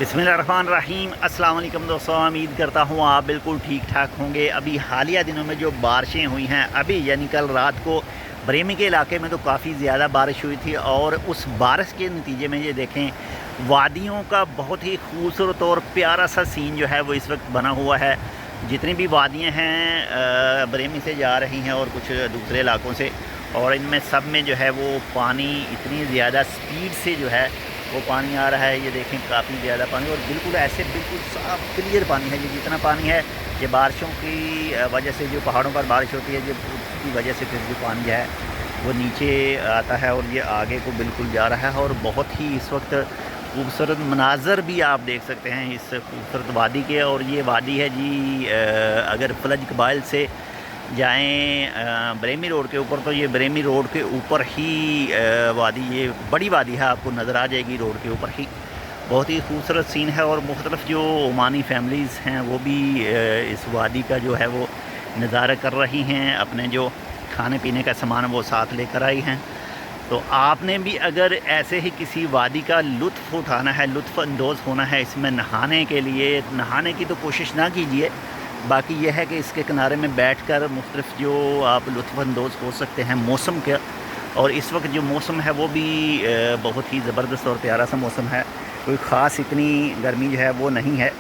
बिस्मिल्लाहिर्रहमानिर्रहीम। अस्सलाम वालेकुम दोस्तों, उम्मीद करता हूँ आप बिल्कुल ठीक ठाक होंगे। अभी हालिया दिनों में जो बारिशें हुई हैं, अभी यानी कल रात को बरेमी के इलाके में तो काफ़ी ज़्यादा बारिश हुई थी, और उस बारिश के नतीजे में ये देखें वादियों का बहुत ही खूबसूरत और प्यारा सा सीन जो है वो इस वक्त बना हुआ है। जितनी भी वादियाँ हैं बरेमी से जा रही हैं और कुछ दूसरे इलाकों से, और इनमें सब में जो है वो पानी इतनी ज़्यादा स्पीड से जो है वो पानी आ रहा है। ये देखें काफ़ी ज़्यादा पानी, और बिल्कुल ऐसे बिल्कुल साफ क्लियर पानी है। ये जितना पानी है ये बारिशों की वजह से, जो पहाड़ों पर बारिश होती है, जो उसकी वजह से फिर जो पानी है वो नीचे आता है और ये आगे को बिल्कुल जा रहा है। और बहुत ही इस वक्त खूबसूरत मनाज़र भी आप देख सकते हैं इस खूबसूरत वादी के। और ये वादी है जी, अगर फलज कबाइल से जाएं बरेमी रोड के ऊपर, तो ये बरेमी रोड के ऊपर ही वादी, ये बड़ी वादी है, आपको नज़र आ जाएगी रोड के ऊपर ही। बहुत ही खूबसूरत सीन है, और मुख्तलिफ़ जो ओमानी फैमिलीज़ हैं वो भी इस वादी का जो है वो नज़ारा कर रही हैं। अपने जो खाने पीने का सामान वो साथ लेकर आई हैं। तो आपने भी अगर ऐसे ही किसी वादी का लुत्फ़ उठाना है, लुत्फ़ अंदोज़ होना है इसमें नहाने के लिए, नहाने की तो कोशिश ना कीजिए। बाकी यह है कि इसके किनारे में बैठकर मुख्तलिफ़ जो आप लुत्फ़अंदोज़ हो सकते हैं मौसम का। और इस वक्त जो मौसम है वो भी बहुत ही ज़बरदस्त और प्यारा सा मौसम है। कोई ख़ास इतनी गर्मी जो है वो नहीं है,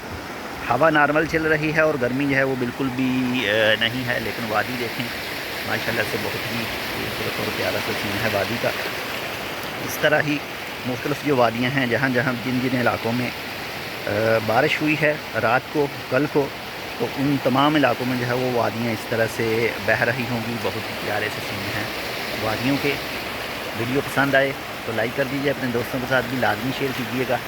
हवा नॉर्मल चल रही है, और गर्मी जो है वो बिल्कुल भी नहीं है। लेकिन वादी देखें माशाल्लाह से बहुत ही खूबसूरत और प्यारा सा सीन है वादी का। इस तरह ही मुख्तलिफ़ जो वादियाँ हैं, जहाँ जहाँ जिन जिन इलाकों में बारिश हुई है रात को, कल को, तो उन तमाम इलाकों में जो है वो वादियाँ इस तरह से बह रही होंगी। बहुत ही प्यारे से सीन हैं वादियों के। वीडियो पसंद आए तो लाइक कर दीजिए, अपने दोस्तों के साथ भी लाजमी शेयर कीजिएगा।